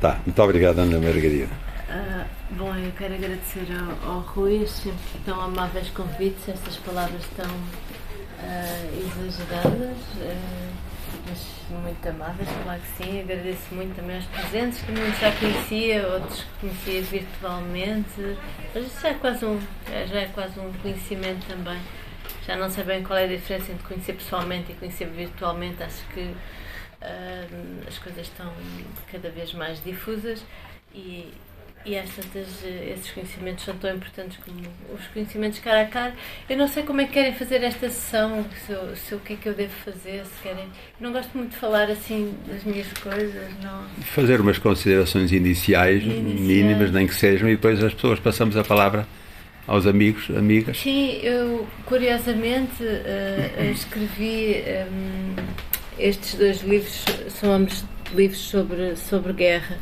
Tá, muito obrigado, Ana Margarida. Bom, eu quero agradecer ao Rui sempre tão amáveis convites, estas palavras tão exageradas, mas muito amáveis, claro que sim. Agradeço muito também aos presentes, que muitos já conhecia, outros que conhecia virtualmente, mas isso já é quase um conhecimento também. Já não sei bem qual é a diferença entre conhecer pessoalmente e conhecer virtualmente. Acho que as coisas estão cada vez mais difusas e às tantas esses conhecimentos são tão importantes como os conhecimentos cara a cara. Eu não sei como é que querem fazer esta sessão, se o que é que eu devo fazer, se querem. Não gosto muito de falar assim das minhas coisas, não. Fazer umas considerações iniciais, mínimas, nem que sejam, e depois as pessoas passamos a palavra aos amigos, amigas. Sim, eu curiosamente escrevi estes dois livros, são ambos livros sobre guerra.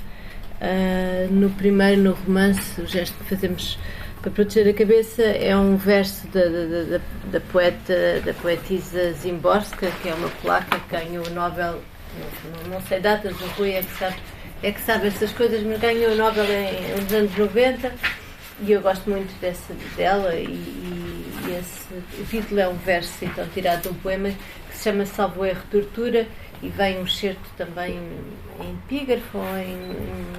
No primeiro, no romance, o gesto que fazemos para proteger a cabeça, é um verso da poetisa Zimborska, que é uma polaca que ganhou o Nobel, não sei datas, o Rui é que sabe essas coisas, mas ganhou o Nobel nos anos 90 e eu gosto muito dela e o título é um verso então tirado de um poema que se chama Salvo Erro Tortura, e vem um excerto também em epígrafo, em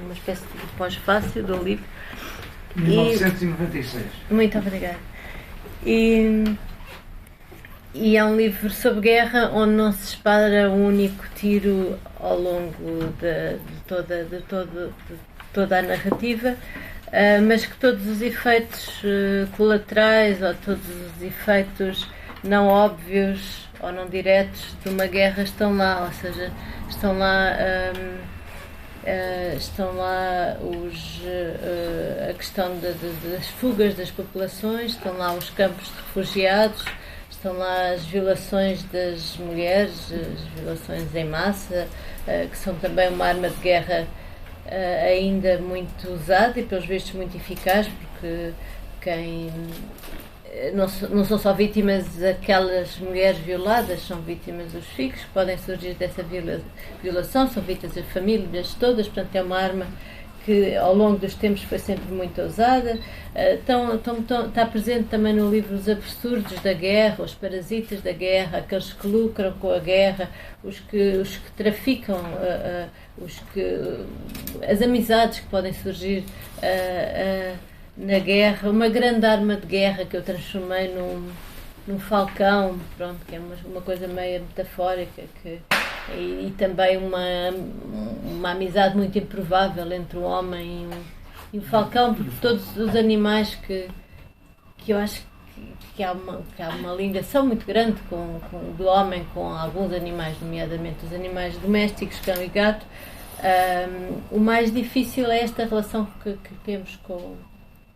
uma espécie de pós-fácil do livro. 1996. Muito obrigada. E é um livro sobre guerra onde não se dispara um único tiro ao longo de toda a narrativa, mas que todos os efeitos colaterais ou todos os efeitos não óbvios ou não diretos de uma guerra estão lá, ou seja, estão lá a questão das fugas das populações, estão lá os campos de refugiados, estão lá as violações das mulheres, as violações em massa, que são também uma arma de guerra ainda muito usada e pelos vistos muito eficaz, porque não são só vítimas aquelas mulheres violadas, são vítimas os filhos que podem surgir dessa violação, são vítimas das famílias todas, portanto é uma arma que ao longo dos tempos foi sempre muito usada. Está presente também no livro os absurdos da guerra, os parasitas da guerra, aqueles que lucram com a guerra, os que traficam, as amizades que podem surgir na guerra, uma grande arma de guerra que eu transformei num falcão, pronto, que é uma coisa meio metafórica, e também uma amizade muito improvável entre um homem e um falcão, porque todos os animais que eu acho que há uma ligação muito grande do homem com alguns animais, nomeadamente os animais domésticos, cão e gato. O mais difícil é esta relação que temos com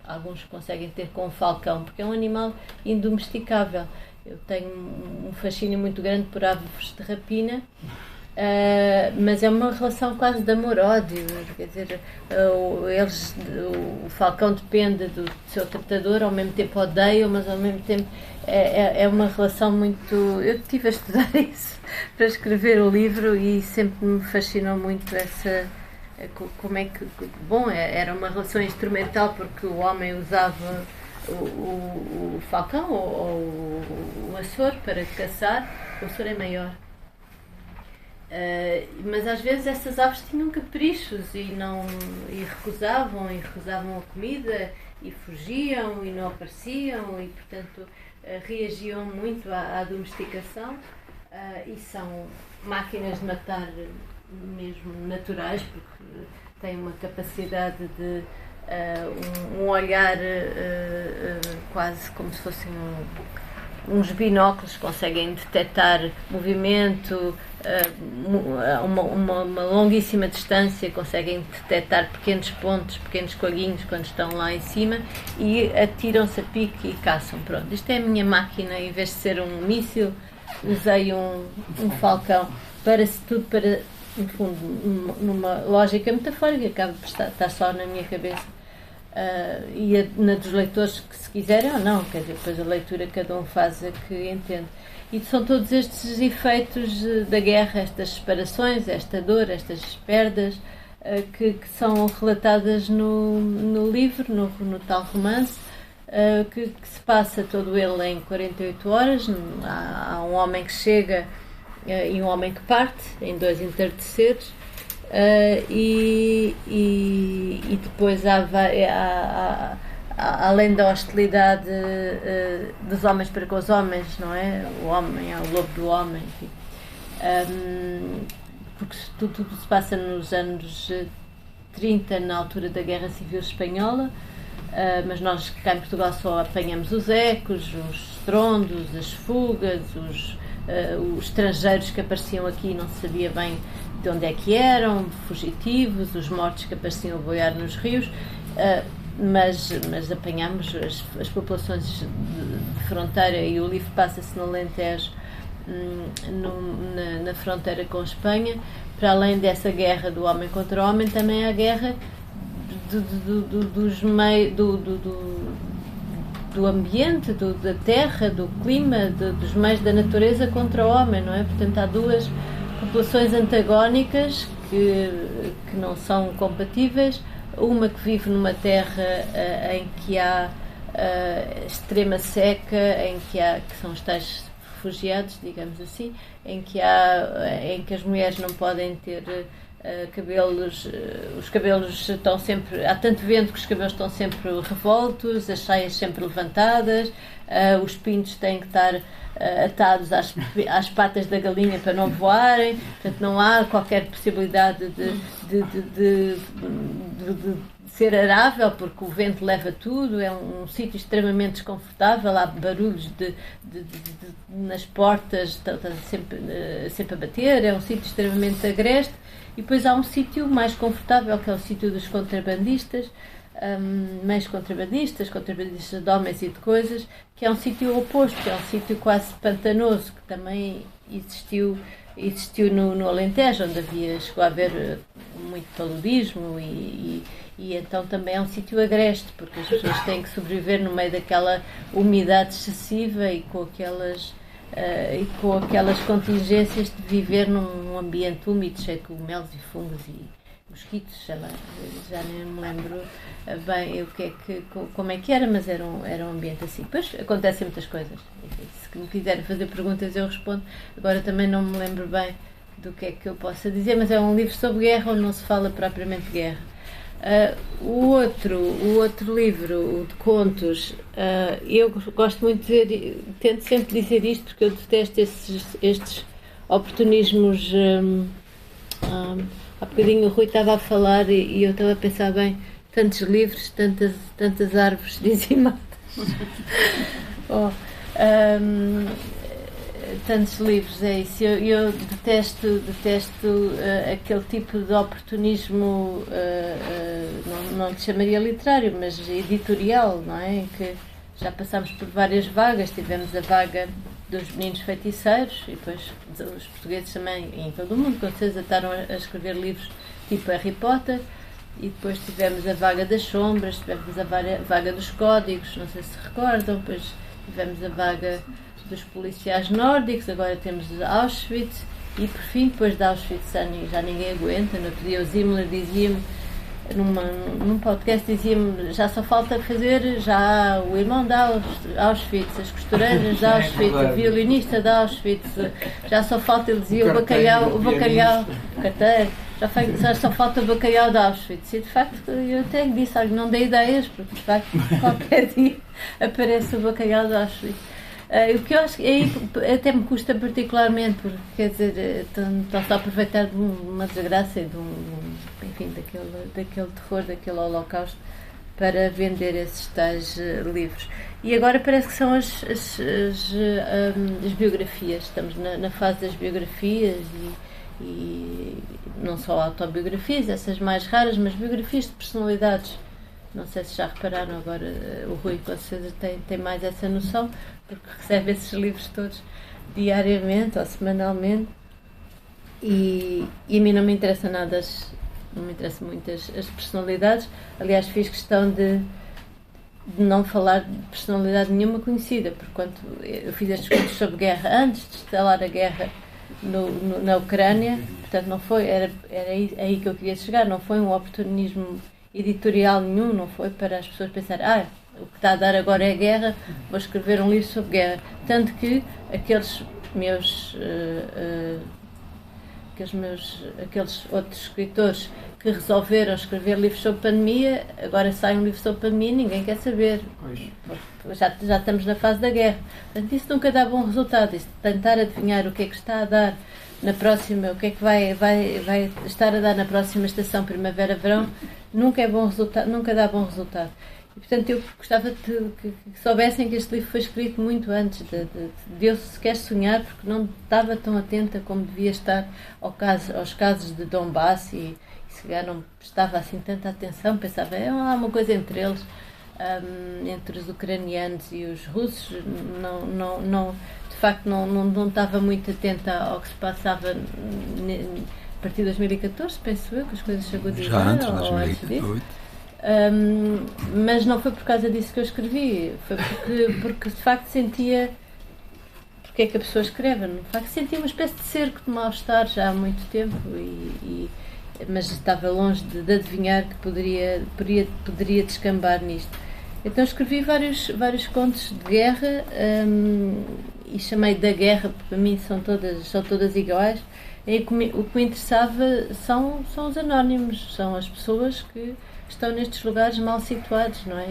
alguns conseguem ter com o falcão, porque é um animal indomesticável. Eu tenho um fascínio muito grande por aves de rapina, mas é uma relação quase de amor-ódio, quer dizer, o falcão depende do seu tratador, ao mesmo tempo odeia, mas ao mesmo tempo é uma relação muito... Eu estive a estudar isso para escrever o livro e sempre me fascinou muito como é que... Bom, era uma relação instrumental porque o homem usava o falcão ou o açor para caçar. O açor é maior. Mas às vezes essas aves tinham caprichos e recusavam a comida e fugiam e não apareciam e, portanto, reagiam muito à domesticação e são máquinas de matar mesmo naturais, porque têm uma capacidade de um olhar quase como se fossem uns binóculos, conseguem detectar movimento a uma longuíssima distância, conseguem detectar pequenos pontos, pequenos coelhinhos quando estão lá em cima e atiram-se a pique e caçam. Pronto, isto é a minha máquina. Em vez de ser um míssil, usei um falcão para no fundo, numa lógica metafórica que acaba por estar só na minha cabeça. E na dos leitores, que se quiserem ou não, quer dizer, depois a leitura cada um faz a que entende. E são todos estes efeitos da guerra, estas separações, esta dor, estas perdas, que são relatadas no livro, no tal romance, que se passa todo ele em 48 horas. Há um homem que chega e um homem que parte, em 2 entardeceres, e depois além da hostilidade dos homens para com os homens, não é? O homem é o lobo do homem, enfim. Porque tudo se passa nos anos 30, na altura da Guerra Civil Espanhola, mas nós cá em Portugal só apanhamos os ecos, os estrondos, as fugas, os estrangeiros que apareciam aqui e não se sabia bem de onde é que eram, fugitivos, os mortos que apareciam a boiar nos rios, mas apanhamos as populações de fronteira, e o livro passa-se no Alentejo, na fronteira com Espanha. Para além dessa guerra do homem contra o homem, também há a guerra do ambiente, da terra, do clima, dos meios da natureza contra o homem, não é? Portanto, há 2 populações antagónicas que não são compatíveis. Uma que vive numa terra em que há extrema seca, que são os tais refugiados, digamos assim, em que as mulheres não podem ter cabelos, os cabelos estão sempre, há tanto vento que os cabelos estão sempre revoltos, as saias sempre levantadas, os pintos têm que estar atados às patas da galinha para não voarem. Portanto, não há qualquer possibilidade de ser arável, porque o vento leva tudo. É um sítio extremamente desconfortável, há barulhos nas portas, está sempre a bater. É um sítio extremamente agreste. E depois há um sítio mais confortável, que é o sítio dos contrabandistas, meios contrabandistas de homens e de coisas, que é um sítio oposto, que é um sítio quase pantanoso, que também existiu no Alentejo, onde chegou a haver muito paludismo, e então também é um sítio agreste, porque as pessoas têm que sobreviver no meio daquela umidade excessiva e com aquelas contingências de viver num ambiente úmido, cheio de cogumelos e fungos e mosquitos, sei lá, já nem me lembro bem como é que era, mas era um ambiente assim. Depois acontecem muitas coisas. Enfim, se me quiserem fazer perguntas eu respondo. Agora também não me lembro bem do que é que eu possa dizer, mas é um livro sobre guerra, onde não se fala propriamente de guerra. O outro livro, o de contos, eu gosto muito de dizer, tento sempre dizer isto, porque eu detesto estes oportunismos. Há bocadinho o Rui estava a falar e eu estava a pensar, bem, tantos livros, tantas árvores dizimadas. Tantos livros, é isso. Eu detesto aquele tipo de oportunismo, não lhe chamaria literário, mas editorial, não é? Em que já passámos por várias vagas. Tivemos a vaga dos meninos feiticeiros, e depois os portugueses também, em todo o mundo, com certeza, estavam a escrever livros tipo Harry Potter. E depois tivemos a vaga das sombras, tivemos a vaga dos códigos, não sei se recordam, depois tivemos a vaga dos policiais nórdicos, agora temos Auschwitz, e por fim, depois de Auschwitz já ninguém aguenta. No outro dia o Zimmler dizia-me, num podcast, dizia-me, já só falta fazer já o irmão de Auschwitz, as costureiras de Auschwitz, o violinista de Auschwitz, já só falta, ele dizia, o bacalhau, carteiro, já só falta o bacalhau de Auschwitz. E de facto eu até disse, não dei ideias, porque de facto qualquer dia aparece o bacalhau de Auschwitz. O que eu acho que aí até me custa particularmente, porque quer dizer, estão-se a aproveitar de uma desgraça e enfim, daquele terror, daquele holocausto, para vender esses tais livros. E agora parece que são as biografias. Estamos na fase das biografias e não só autobiografias, essas mais raras, mas biografias de personalidades. Não sei se já repararam, agora o Rui com certeza tem mais essa noção, porque recebe esses livros todos diariamente ou semanalmente, e a mim não me interessa nada, não me interessam muito as personalidades. Aliás, fiz questão de não falar de personalidade nenhuma conhecida, porque quando eu fiz estes contos sobre guerra, antes de instalar a guerra na Ucrânia, portanto não foi, era aí que eu queria chegar, não foi um oportunismo editorial nenhum, não foi para as pessoas pensarem, o que está a dar agora é guerra, vou escrever um livro sobre guerra. Tanto que aqueles outros escritores que resolveram escrever livros sobre pandemia, agora sai um livro sobre pandemia e ninguém quer saber. Já estamos na fase da guerra. Portanto, isso nunca dá bom resultado. Isso, tentar adivinhar o que é que está a dar na próxima, o que é que vai estar a dar na próxima estação primavera-verão, nunca é bom resultado, nunca dá bom resultado. E, portanto, eu gostava que soubessem que este livro foi escrito muito antes de eu sequer sonhar, porque não estava tão atenta como devia estar aos casos de Donbass e se calhar não prestava assim tanta atenção, pensava, há uma coisa entre eles, entre os ucranianos e os russos, de facto não estava muito atenta ao que se passava a partir de 2014, penso eu, que as coisas se agudizaram. Já antes, 2008. Mas não foi por causa disso que eu escrevi, foi porque de facto sentia, porque é que a pessoa escreve, de facto sentia uma espécie de cerco de mal-estar já há muito tempo, mas estava longe de adivinhar que poderia descambar nisto. Então escrevi vários contos de guerra, e chamei da guerra, porque para mim são todas iguais. E o que me interessava são os anónimos, são as pessoas que estão nestes lugares mal situados, não é?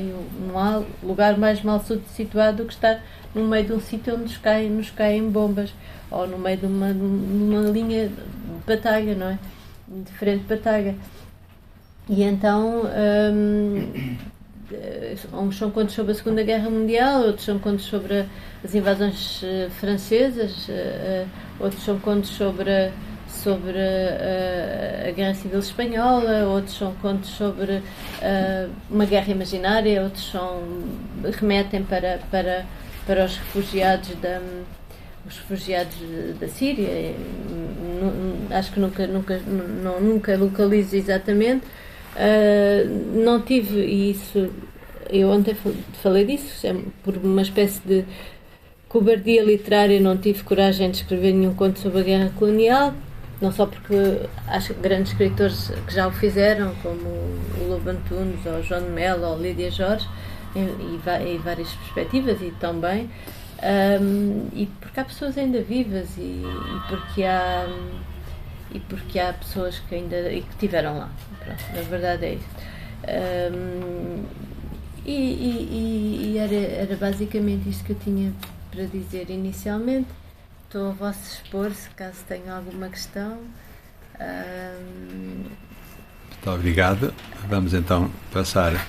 Não há lugar mais mal situado do que estar no meio de um sítio onde nos caem bombas, ou no meio de uma linha de batalha, não é? De frente de batalha. E então, uns são contos sobre a Segunda Guerra Mundial, outros são contos sobre as invasões francesas, outros são contos sobre a Guerra Civil Espanhola, outros são contos sobre uma guerra imaginária, outros remetem para os refugiados da Síria. Acho que nunca localizo exatamente. Não tive isso, eu ontem falei disso, por uma espécie de cobardia literária não tive coragem de escrever nenhum conto sobre a guerra colonial, não só porque acho que grandes escritores que já o fizeram, como o Lobo Antunes, ou o João de Melo, ou Lídia Jorge, em várias perspectivas, e tão bem, e porque há pessoas ainda vivas, e porque há pessoas que ainda que estiveram lá. Pronto, na verdade é isso. Era basicamente isto que eu tinha para dizer inicialmente. Estou a vosso dispor, se caso tenham alguma questão. Muito obrigado. Vamos então passar